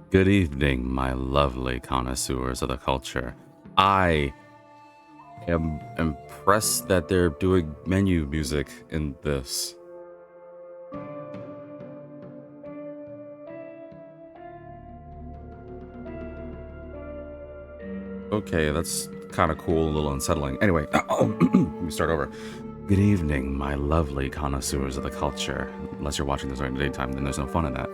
Good evening, my lovely connoisseurs of the culture. I am impressed that they're doing menu music in this. Okay, that's kind of cool, a little unsettling. Anyway, let me start over. Good evening, my lovely connoisseurs of the culture. Unless you're watching this during the daytime, then there's no fun in that.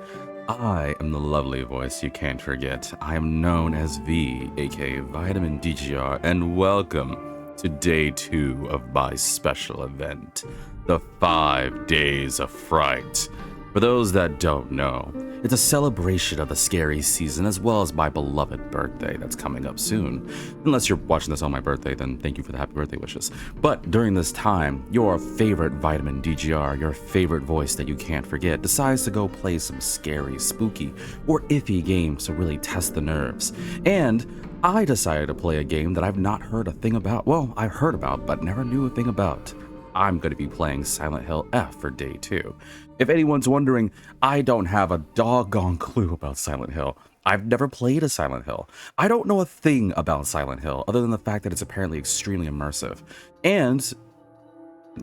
I am the lovely voice you can't forget. I am known as V, aka Vitamin DGR, and welcome to day 2 of my special event, the 5 Days of Fright. For those that don't know, it's a celebration of the scary season as well as my beloved birthday that's coming up soon. Unless you're watching this on my birthday, then thank you for the happy birthday wishes. But during this time, your favorite Vitamin DGR, your favorite voice that you can't forget, decides to go play some scary, spooky, or iffy games to really test the nerves. And I decided to play a game that I've not heard a thing about. Well, I've heard about, but never knew a thing about. I'm going to be playing Silent Hill F for day 2. If anyone's wondering, I don't have a doggone clue about Silent Hill. I've never played a Silent Hill. I don't know a thing about Silent Hill other than the fact that it's apparently extremely immersive. And,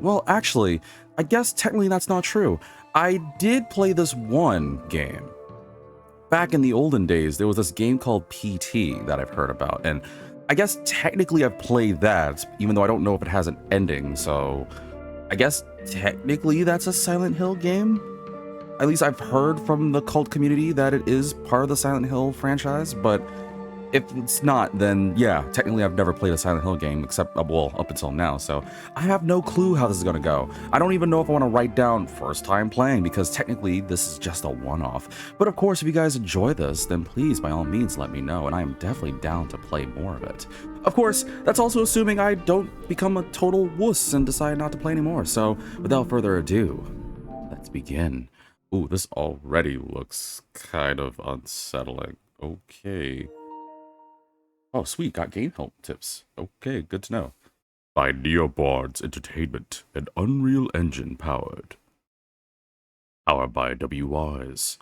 well, actually, I guess technically that's not true. I did play this one game. Back in the olden days, there was this game called PT that I've heard about, and I guess technically I've played that, even though I don't know if it has an ending, so I guess technically that's a Silent Hill game? At least I've heard from the cult community that it is part of the Silent Hill franchise, but if it's not, then yeah, technically I've never played a Silent Hill game except, well, up until now, so I have no clue how this is gonna go. I don't even know if I want to write down first time playing because technically this is just a one-off. But of course, if you guys enjoy this, then please, by all means, let me know, and I am definitely down to play more of it. Of course, that's also assuming I don't become a total wuss and decide not to play anymore, so without further ado, let's begin. Ooh, this already looks kind of unsettling. Okay. Oh, sweet, got game help tips. Okay, good to know. By Neobards Entertainment and Unreal Engine powered. Powered by WYs.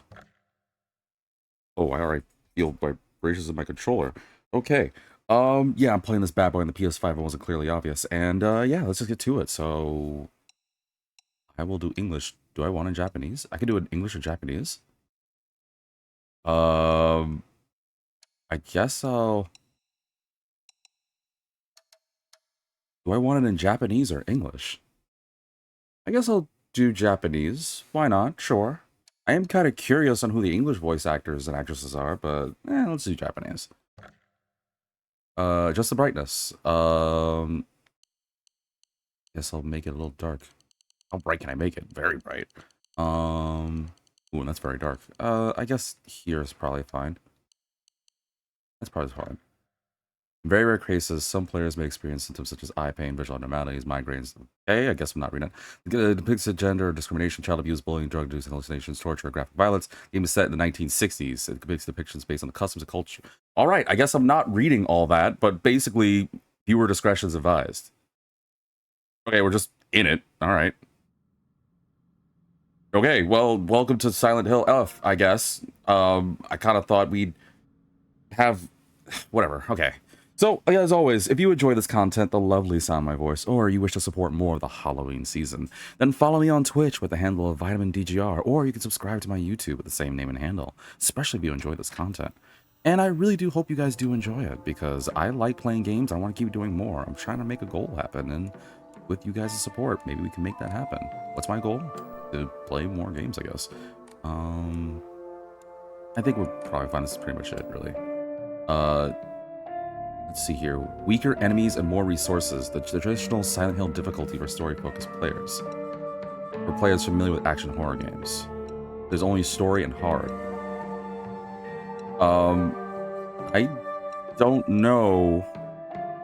Oh, I already feel vibrations in my controller. Okay. Yeah, I'm playing this bad boy on the PS5. It wasn't clearly obvious. And, yeah, let's just get to it. So, I will do English. Do I want in Japanese? I can do it in English or Japanese. I guess I'll... Do I want it in Japanese or English? I guess I'll do Japanese. Why not? Sure. I am kind of curious on who the English voice actors and actresses are, but let's do Japanese. Just the brightness. Guess I'll make it a little dark. How bright can I make it? Very bright. Ooh, and that's very dark. I guess here is probably fine. That's probably fine. In very rare cases, some players may experience symptoms such as eye pain, visual abnormalities, migraines. Okay, I guess I'm not reading it. It depicts gender discrimination, child abuse, bullying, drug-induced hallucinations, torture, graphic violence. The game is set in the 1960s. It depicts depictions based on the customs and culture. All right, I guess I'm not reading all that, but basically, viewer discretion is advised. Okay, we're just in it. All right. Okay, well, welcome to Silent Hill F, I guess. I kind of thought we'd have... Whatever, okay. So, as always, if you enjoy this content, the lovely sound of my voice, or you wish to support more of the Halloween season, then follow me on Twitch with the handle of Vitamin DGR, or you can subscribe to my YouTube with the same name and handle, especially if you enjoy this content. And I really do hope you guys do enjoy it, because I like playing games, I want to keep doing more. I'm trying to make a goal happen, and with you guys' support, maybe we can make that happen. What's my goal? To play more games, I guess. I think we'll probably find this is pretty much it, really. Let's see here. Weaker enemies and more resources. The traditional Silent Hill difficulty for story-focused players. For players familiar with action horror games. There's only story and hard. I don't know.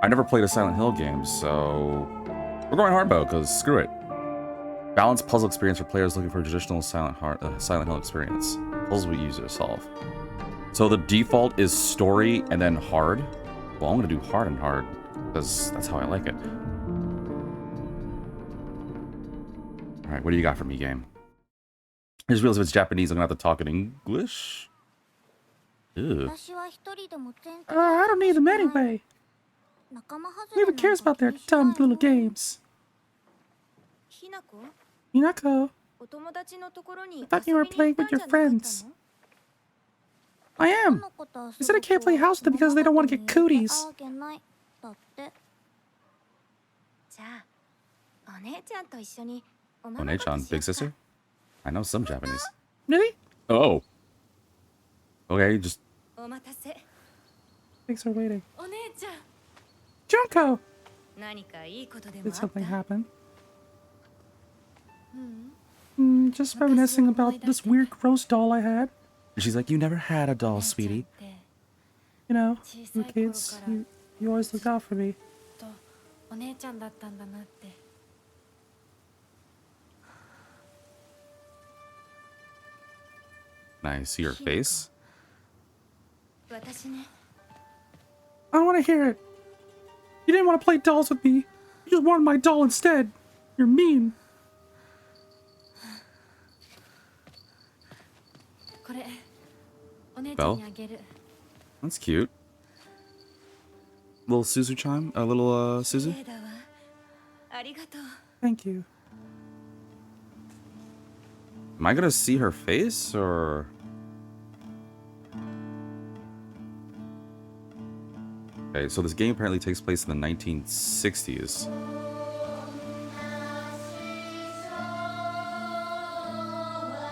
I never played a Silent Hill game, so we're going hard mode because screw it. Balanced puzzle experience for players looking for a traditional Silent Hill experience. Puzzles will use to solve. So the default is story and then hard. Well, I'm going to do hard and hard, because that's how I like it. Alright, what do you got for me, game? I just realized if it's Japanese, I'm going to have to talk in English. Ew. I don't need them anyway. Who even cares about their dumb little games? Hinako, I thought you were playing with your friends. I am. They said I can't play house with them because they don't want to get cooties. One-chan, big sister? I know some Japanese. Really? Oh. Okay, just... Thanks for waiting. Junko! Did something happen? Just reminiscing about this weird gross doll I had. She's like, you never had a doll, sweetie. You know, you kids, you always looked out for me. Can I see your face? I don't want to hear it. You didn't want to play dolls with me. You just wanted my doll instead. You're mean. Belle? That's cute. Little Suzu chime? A little, Suzu? Thank you. Am I gonna see her face, or...? Okay, so this game apparently takes place in the 1960s.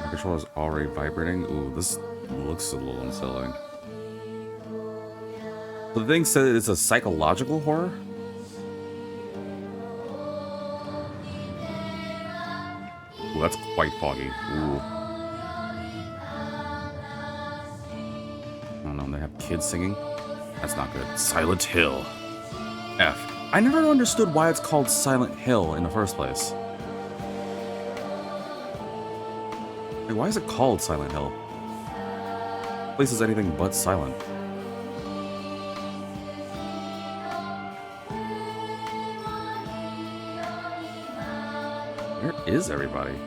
My controller is already vibrating. Ooh, this looks a little unsettling. So the thing said it's a psychological horror? Ooh, that's quite foggy. Ooh. I don't know, they have kids singing. That's not good. Silent Hill. F. I never understood why it's called Silent Hill in the first place. Like, why is it called Silent Hill? The place is anything but silent. Where is everybody?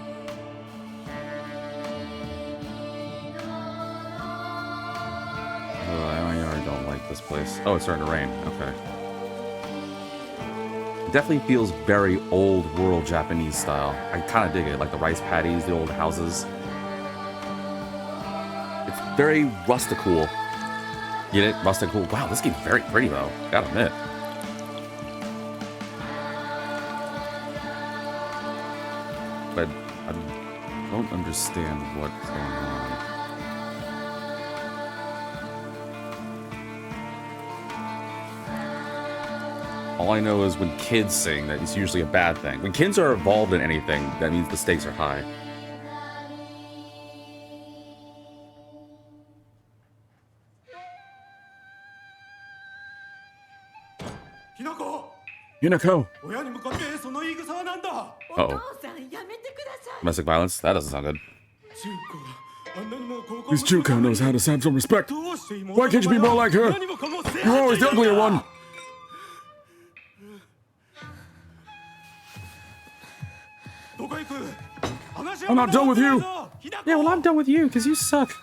I don't like this place. Oh, it's starting to rain. Okay. It definitely feels very old world Japanese style. I kind of dig it. Like the rice paddies, the old houses. It's very rustical. Get it? Rustical. Wow, this game's very pretty though. Gotta admit. But I don't understand what's going on. All I know is when kids sing, that it's usually a bad thing. When kids are involved in anything, that means the stakes are high. Hinako! Uh-oh. Domestic violence? That doesn't sound good. This Juko knows how to have some respect. Why can't you be more like her? You're always the uglier one. I'm not done with you. Yeah, well, I'm done with you, because you suck.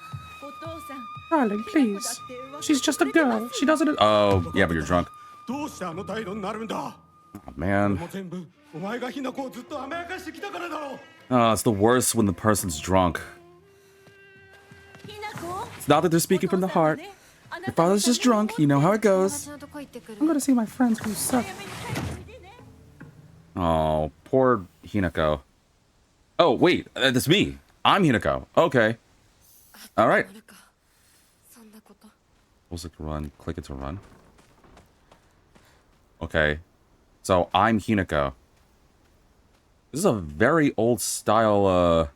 Darling, please. She's just a girl. She doesn't... Oh, yeah, but you're drunk. Oh, man. Oh, it's the worst when the person's drunk. It's not that they're speaking from the heart. Your father's just drunk. You know how it goes. I'm going to see my friends who suck. Oh, poor Hinako. Oh, wait. That's me. I'm Hinako. Okay. All right. Pulse it to run. Click it to run. Okay. So, I'm Hinako. This is a very old style,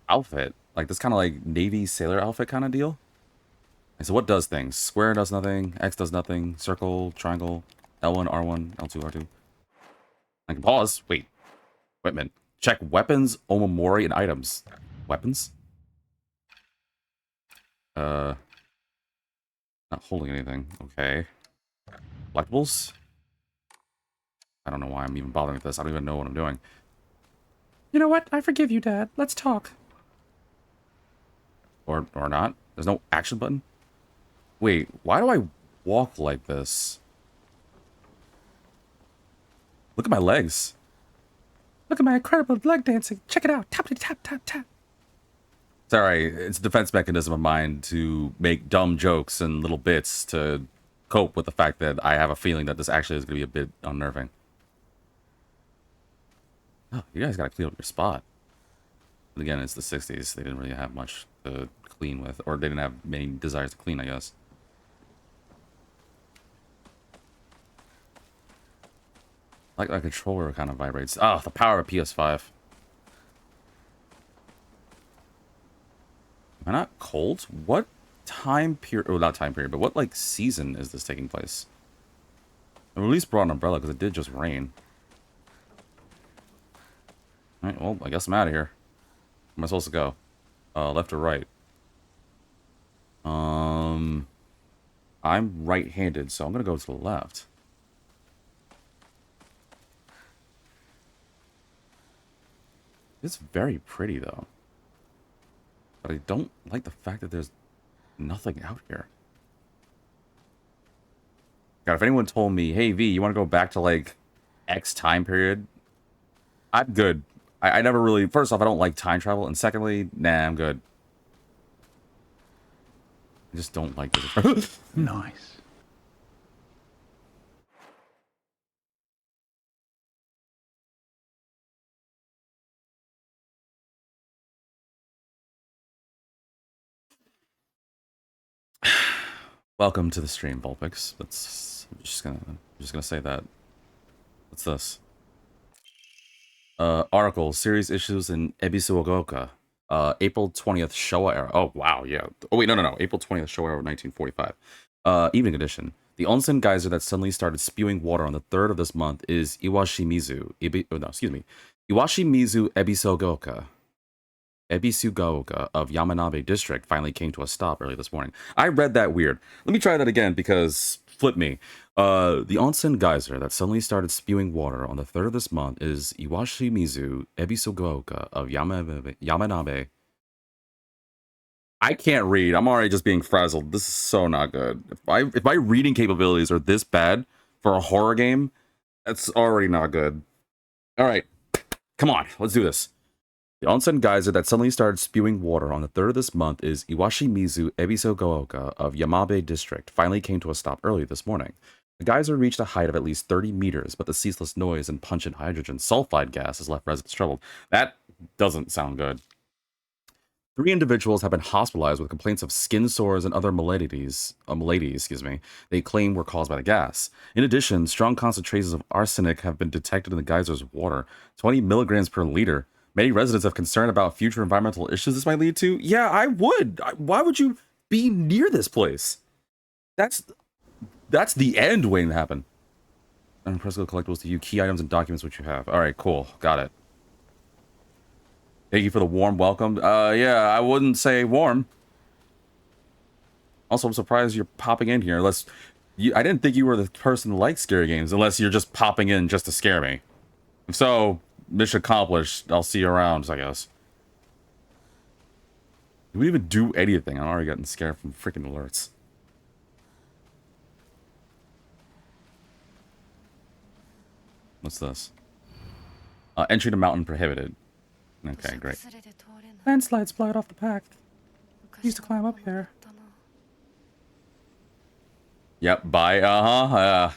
outfit. Like, this kind of like Navy sailor outfit kind of deal. And so what does things? Square does nothing. X does nothing. Circle, triangle, L1, R1, L2, R2. I can pause. Wait. Wait a minute. Check weapons, omamori, and items. Weapons? Not holding anything. Okay. Collectibles? I don't know why I'm even bothering with this. I don't even know what I'm doing. You know what? I forgive you, Dad. Let's talk. Or not. There's no action button. Wait, why do I walk like this? Look at my legs. Look at my incredible leg dancing. Check it out. Tap, tap, tap, tap. Sorry, it's a defense mechanism of mine to make dumb jokes and little bits to cope with the fact that I have a feeling that this actually is going to be a bit unnerving. Oh, you guys got to clean up your spot. But again, it's the 60s. They didn't really have much to clean with, or they didn't have many desires to clean, I guess. Like my controller kind of vibrates. Oh, the power of PS5. Am I not cold? What time period? Oh, not time period, but what like season is this taking place? I at least brought an umbrella because it did just rain. All right, well, I guess I'm out of here. Where am I supposed to go? Left or right? I'm right-handed, so I'm gonna go to the left. It's very pretty though, but I don't like the fact that there's nothing out here. God, if anyone told me, hey V, you want to go back to like X time period, I'm good. I never really, first off, I don't like time travel, and secondly, nah, I'm good. I just don't like this. Nice. Welcome to the stream, Vulpix. I'm just gonna say that. What's this? Article, series issues in Ebisu Ogoka. April 20th Showa era. Oh, wow, yeah. Oh, wait, no. April 20th Showa era, 1945. Evening edition. The onsen geyser that suddenly started spewing water on the 3rd of this month is Iwashimizu. Iwashimizu Ebisugaoka of Yamanabe District finally came to a stop early this morning. I read that weird. Let me try that again because flip me. The onsen geyser that suddenly started spewing water on the 3rd of this month is Iwashimizu Ebisugaoka of Yamanabe. I can't read. I'm already just being frazzled. This is so not good. If my reading capabilities are this bad for a horror game, that's already not good. All right, come on, let's do this. The onsen geyser that suddenly started spewing water on the 3rd of this month is Iwashimizu Ebisogaoka of Yamabe District finally came to a stop early this morning. The geyser reached a height of at least 30 meters, but the ceaseless noise and pungent hydrogen sulfide gas has left residents troubled. That doesn't sound good. 3 individuals have been hospitalized with complaints of skin sores and other maladies, they claim were caused by the gas. In addition, strong concentrations of arsenic have been detected in the geyser's water, 20 milligrams per liter. Many residents have concern about future environmental issues this might lead to. Yeah, I would. Why would you be near this place? That's the end waiting to happen. And press collectibles to you, key items and documents which you have. All right, cool. Got it. Thank you for the warm welcome. Yeah, I wouldn't say warm. Also, I'm surprised you're popping in here. I didn't think you were the person who likes scary games, unless you're just popping in just to scare me. If so, mission accomplished. I'll see you around, I guess. Did we even do anything? I'm already getting scared from freaking alerts. What's this? Entry to mountain prohibited. Okay, great. Landslides blocked off the path. Used to climb up here. Yep, bye. I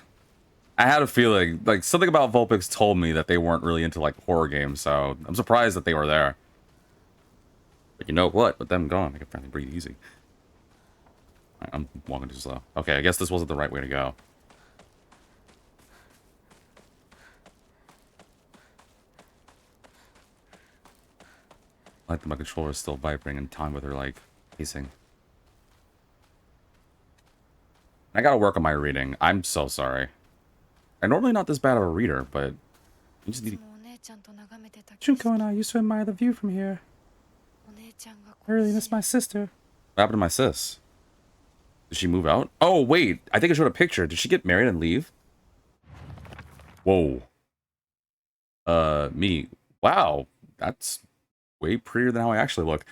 had a feeling, like, something about Vulpix told me that they weren't really into, like, horror games, so I'm surprised that they were there. But you know what? With them gone, I can finally breathe easy. I'm walking too slow. Okay, I guess this wasn't the right way to go. I like that my controller is still vibrating in time with her, like, pacing. I gotta work on my reading. I'm so sorry. I'm normally not this bad of a reader, but you just need Junko and I used to admire the view from here. I really miss my sister. What happened to my sis? Did she move out? Oh, wait. I think I showed a picture. Did she get married and leave? Whoa. Me. Wow. That's way prettier than how I actually look.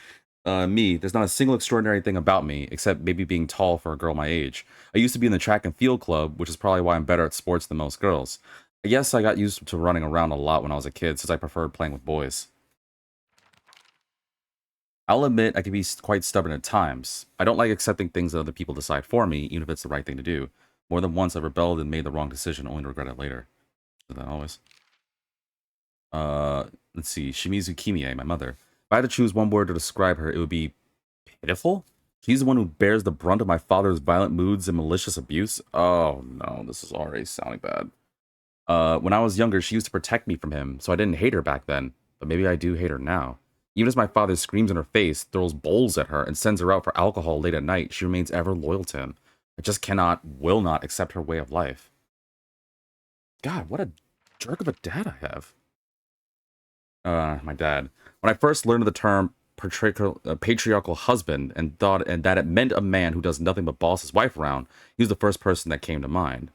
me, there's not a single extraordinary thing about me, except maybe being tall for a girl my age. I used to be in the track and field club, which is probably why I'm better at sports than most girls. I guess I got used to running around a lot when I was a kid, since I preferred playing with boys. I'll admit I can be quite stubborn at times. I don't like accepting things that other people decide for me, even if it's the right thing to do. More than once, I've rebelled and made the wrong decision, only to regret it later. So that always. Let's see. Shimizu Kimie, my mother. If I had to choose one word to describe her, it would be pitiful? She's the one who bears the brunt of my father's violent moods and malicious abuse. Oh, no. This is already sounding bad. When I was younger, she used to protect me from him, so I didn't hate her back then. But maybe I do hate her now. Even as my father screams in her face, throws bowls at her, and sends her out for alcohol late at night, she remains ever loyal to him. I just will not accept her way of life. God, what a jerk of a dad I have. My dad. When I first learned of the term patriarchal husband and that it meant a man who does nothing but boss his wife around, he was the first person that came to mind.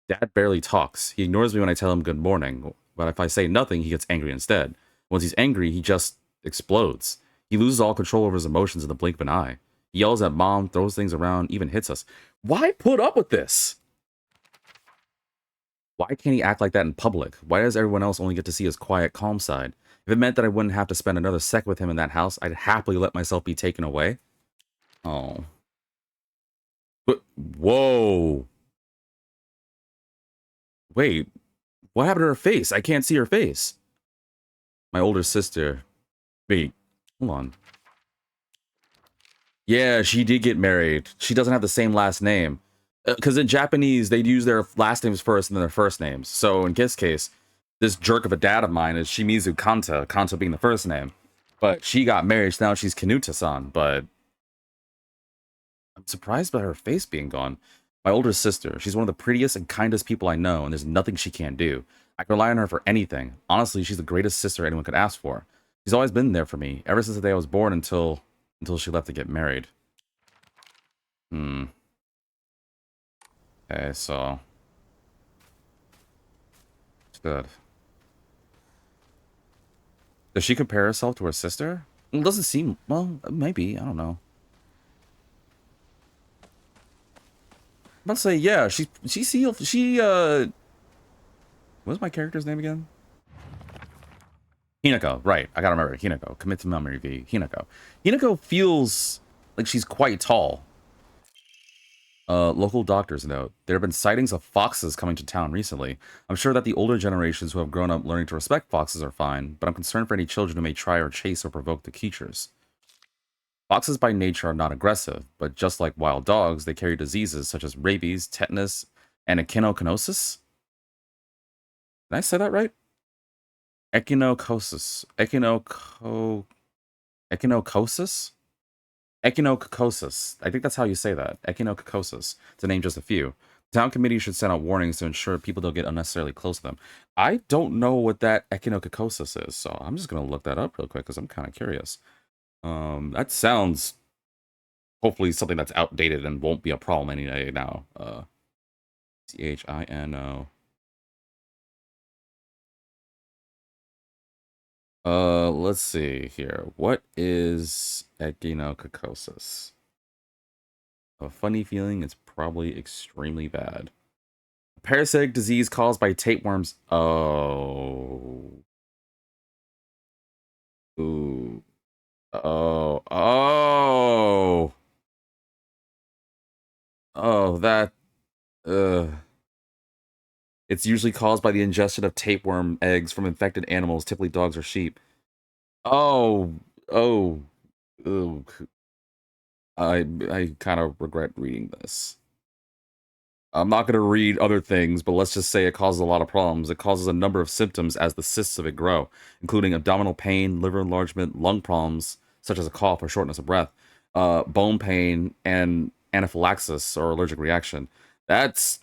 Dad barely talks. He ignores me when I tell him good morning, but if I say nothing, he gets angry instead. Once he's angry, he just explodes. He loses all control over his emotions in the blink of an eye. He yells at mom, throws things around, even hits us. Why put up with this? Why can't he act like that in public? Why does everyone else only get to see his quiet, calm side? If it meant that I wouldn't have to spend another second with him in that house, I'd happily let myself be taken away. Oh. But, whoa. Wait, what happened to her face? I can't see her face. My older sister. Wait, hold on. Yeah, she did get married. She doesn't have the same last name. Because in Japanese, they use their last names first and then their first names. So in this case, this jerk of a dad of mine is Shimizu Kanta, Kanta being the first name. But she got married, so now she's Kanuta-san, but I'm surprised by her face being gone. My older sister, she's one of the prettiest and kindest people I know, and there's nothing she can't do. I can rely on her for anything. Honestly, she's the greatest sister anyone could ask for. She's always been there for me, ever since the day I was born until she left to get married. Okay, so... It's good. Does she compare herself to her sister? It doesn't seem... Well, maybe. I don't know. I'm about to say, yeah, she what's my character's name again? Hinako, right. I gotta remember. Hinako. Commit to memory V. Hinako. Hinako feels like she's quite tall. Local doctors note, there have been sightings of foxes coming to town recently. I'm sure that the older generations who have grown up learning to respect foxes are fine, but I'm concerned for any children who may try or chase or provoke the creatures. Foxes by nature are not aggressive, but just like wild dogs, they carry diseases such as rabies, tetanus, and echinoconosis? Did I say that right? Echinocosis. Echinocosis? Echinococosis. I think that's how you say that. Echinococosis. To name just a few. Town committee should send out warnings to ensure people don't get unnecessarily close to them. I don't know what that echinococosis is, so I'm just going to look that up real quick because I'm kind of curious. That sounds hopefully something that's outdated and won't be a problem any day now. Chino. Let's see here. What is echinococosis? A funny feeling it's probably extremely bad. A parasitic disease caused by tapeworms. Oh. Ooh. Oh. Oh, that. It's usually caused by the ingestion of tapeworm eggs from infected animals, typically dogs or sheep. Oh. Oh. Ooh. I kind of regret reading this. I'm not going to read other things, but let's just say it causes a lot of problems. It causes a number of symptoms as the cysts of it grow, including abdominal pain, liver enlargement, lung problems, such as a cough or shortness of breath, bone pain, and anaphylaxis or allergic reaction. That's...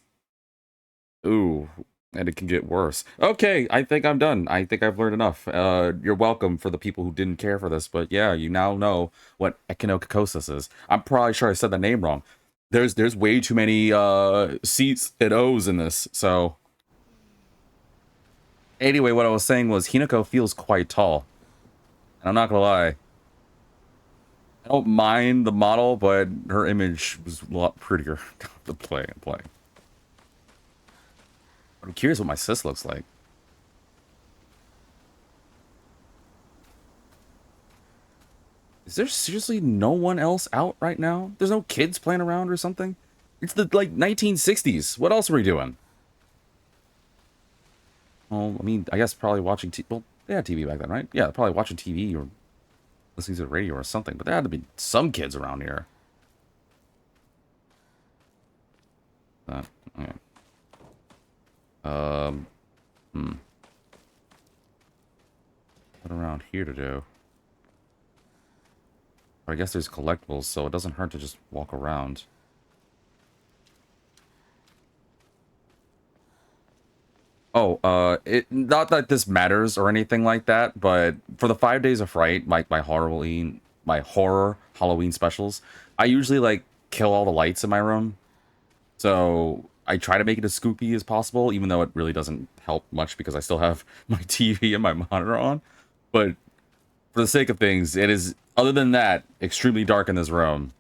Ooh, and it can get worse. Okay, I think I'm done. I think I've learned enough. You're welcome for the people who didn't care for this, but yeah, you now know what echinococosis is. I'm probably sure I said the name wrong. There's way too many C's and O's in this, so... Anyway, what I was saying was Hinako feels quite tall. And I'm not gonna lie. I don't mind the model, but her image was a lot prettier to play and play. I'm curious what my sis looks like. Is there seriously no one else out right now? There's no kids playing around or something? It's the, like, 1960s. What else are we doing? Well, I mean, I guess probably watching well, they had TV back then, right? Yeah, probably watching TV or listening to the radio or something. But there had to be some kids around here. Okay. What around here to do? I guess there's collectibles, so it doesn't hurt to just walk around. Oh, not that this matters or anything like that, but for the 5 days of Fright, my horror Halloween specials, I usually like kill all the lights in my room. So I try to make it as spooky as possible, even though it really doesn't help much because I still have my TV and my monitor on. But for the sake of things, it is, other than that, extremely dark in this room.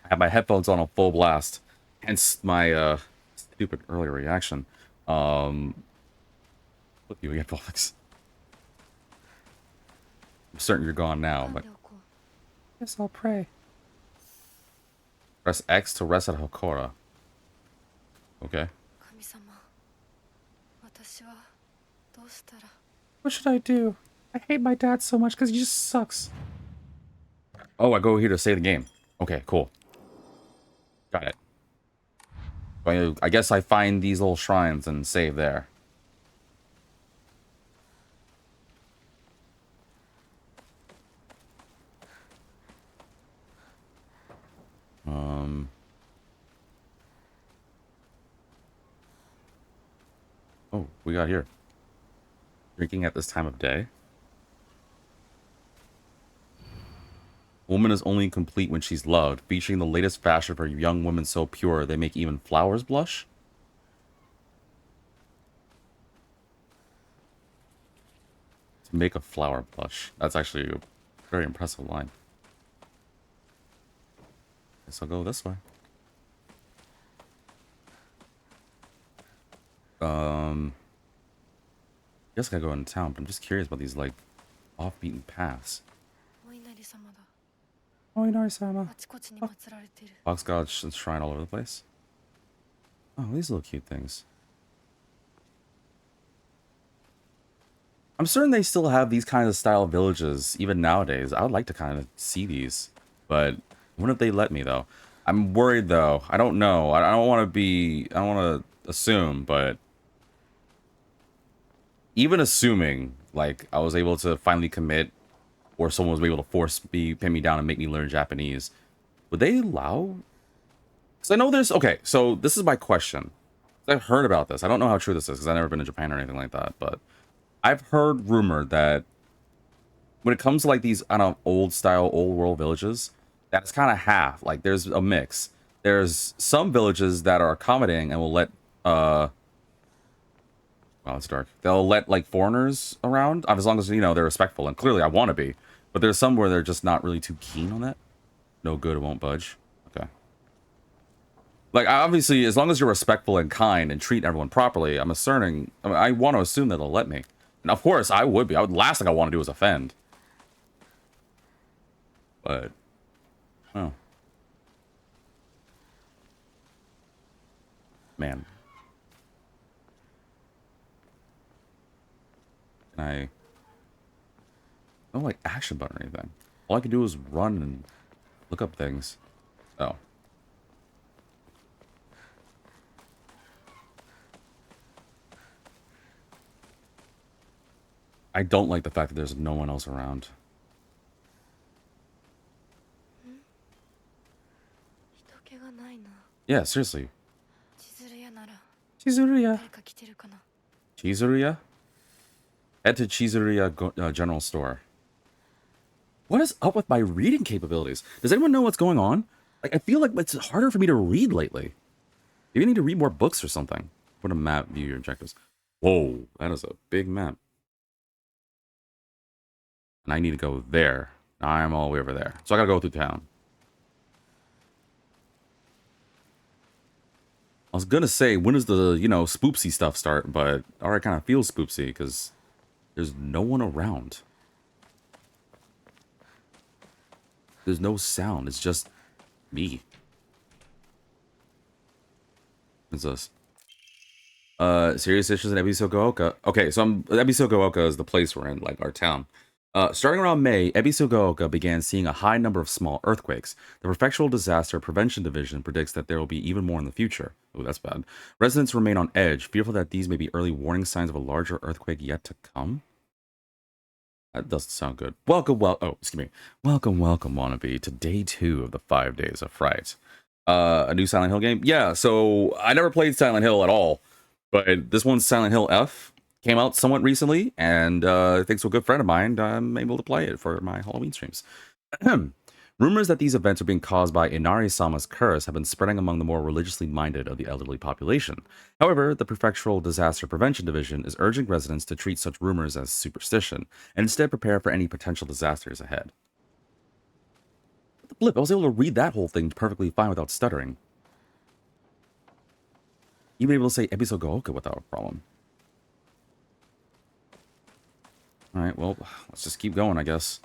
I have my headphones on full blast, hence my stupid earlier reaction. Look you again, Felix. I'm certain you're gone now, but Guess I'll pray. press X to rest at Hokora. Okay. What should I do? I hate my dad so much because he just sucks. Oh, I go here to save the game. Okay, cool. Got it. I guess I find these little shrines and save there. Oh, we got here. Drinking at this time of day. Woman is only complete when she's loved, featuring the latest fashion for young women so pure they make even flowers blush. To make a flower blush. That's actually a very impressive line. Guess I'll go this way. Guess I gotta go into town, but I'm just curious about these, like, off-beaten paths. Oinari-sama. Fox gods and shrine all over the place. Oh, these little cute things. I'm certain they still have these kinds of style villages, even nowadays. I would like to kind of see these. But when if they let me, though? I'm worried, though. I don't know. I don't want to be... I don't want to assume, but... Even assuming, like, I was able to finally commit, or someone was able to force me, pin me down and make me learn Japanese, would they allow? Because I know there's... Okay, so this is my question. I've heard about this. I don't know how true this is, because I've never been to Japan or anything like that, but I've heard rumor that when it comes to, like, these, I don't know, old-style, old-world villages, that's kind of half. Like, there's a mix. There's some villages that are accommodating and will let, Wow, it's dark. They'll let, like, foreigners around, as long as, you know, they're respectful. And clearly I want to be. But there's some where they're just not really too keen on that. No good, it won't budge. Okay. Like, obviously, as long as you're respectful and kind and treat everyone properly, I'm asserting... I want to assume that they'll let me. And of course, I would be. Last thing I want to do is offend. But... Oh. Man. No, like, action button or anything. All I can do is run and look up things. Oh. I don't like the fact that there's no one else around. Yeah, seriously. Chizuruya. Chizuruya? Head to Chizuruya General Store. What is up with my reading capabilities? Does anyone know what's going on? Like, I feel like it's harder for me to read lately. Maybe I need to read more books or something. What a map, view your objectives. Whoa, that is a big map. And I need to go there. I'm all the way over there. So I gotta go through town. I was gonna say, when does the, spoopsy stuff start? But I already kind of feel spoopsy because there's no one around. There's no sound. It's just me. What's this? Serious issues in Ebisugaoka. Okay, so Ebisugaoka is the place we're in, like our town. Starting around May, Ebisugaoka began seeing a high number of small earthquakes. The Prefectural Disaster Prevention Division predicts that there will be even more in the future. Ooh, that's bad. Residents remain on edge, fearful that these may be early warning signs of a larger earthquake yet to come. That doesn't sound good. Welcome, welcome, wannabe, to day 2 of the 5 days of Fright. A new Silent Hill game? Yeah, so I never played Silent Hill at all, but this one's Silent Hill F. Came out somewhat recently, and thanks to a good friend of mine, I'm able to play it for my Halloween streams. Rumors that these events are being caused by Inari-sama's curse have been spreading among the more religiously minded of the elderly population. However, the Prefectural Disaster Prevention Division is urging residents to treat such rumors as superstition, and instead prepare for any potential disasters ahead. What the blip? I was able to read that whole thing perfectly fine without stuttering. Even able to say Ebisugaoka without a problem. Alright, well, let's just keep going, I guess.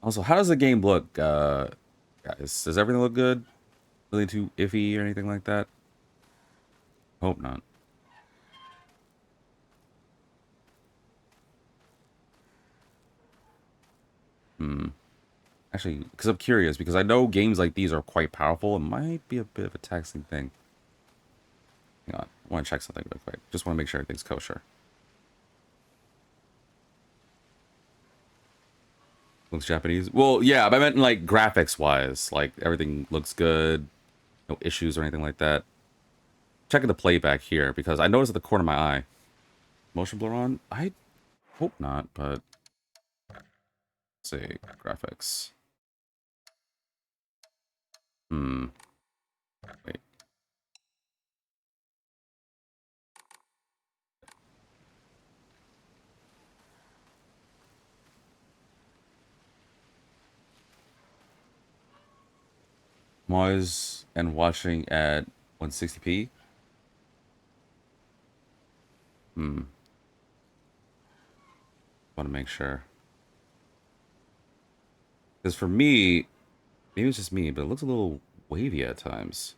Also, how does the game look, guys? Does everything look good? Really too iffy or anything like that? Hope not. Actually, because I'm curious, because I know games like these are quite powerful. It might be a bit of a taxing thing. Hang on. I want to check something real quick. Just want to make sure everything's kosher. Looks Japanese. Well, yeah, but I meant like graphics-wise. Like, everything looks good. No issues or anything like that. Checking the playback here, because I noticed at the corner of my eye. Motion blur on? I hope not, but... Let's see. Graphics. Wait. Moz and watching at 160p. Want to make sure. Because for me, maybe it's just me, but it looks a little wavy at times.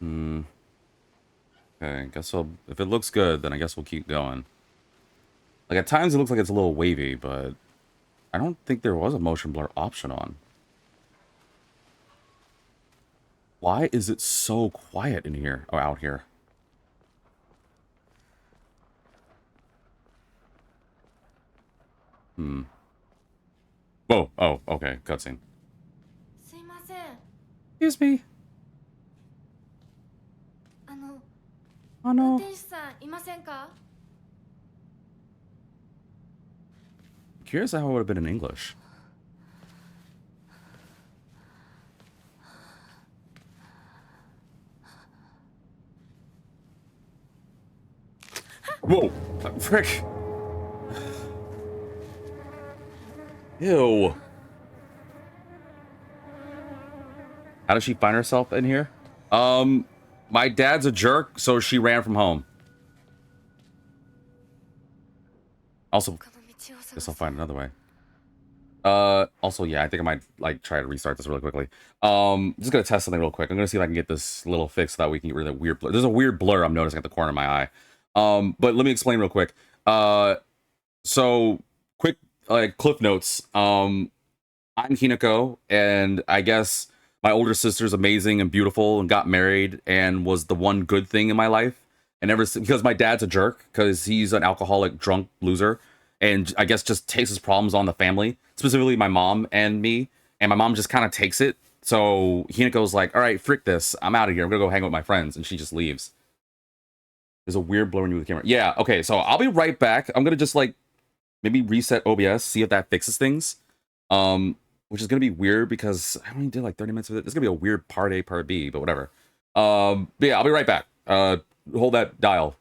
Okay, guess if it looks good, then I guess we'll keep going. Like, at times it looks like it's a little wavy, but I don't think there was a motion blur option on. Why is it so quiet in here? Oh, out here. Whoa, oh, okay, cutscene. Excuse me. Oh no. Curious how it would have been in English. Whoa! Frick! Ew. How does she find herself in here? My dad's a jerk, so she ran from home. Also, guess I'll find another way. Also, yeah, I think I might, like, try to restart this really quickly. Just gonna test something real quick. I'm gonna see if I can get this little fix so that we can get rid of that weird blur. There's a weird blur I'm noticing at the corner of my eye. But let me explain real quick. So, quick, like, cliff notes. I'm Hinako, and I guess my older sister's amazing and beautiful and got married and was the one good thing in my life. And because my dad's a jerk, because he's an alcoholic, drunk loser, and I guess just takes his problems on the family, specifically my mom and me. And my mom just kind of takes it. So Hinako's like, all right, frick this. I'm out of here. I'm going to go hang with my friends. And she just leaves. There's a weird blur when you with the camera. Yeah, okay, so I'll be right back. I'm going to just, like, maybe reset OBS, see if that fixes things. Which is gonna be weird because I only did like 30 minutes of it. It's gonna be a weird part A, part B, but whatever. But yeah, I'll be right back. Hold that dial.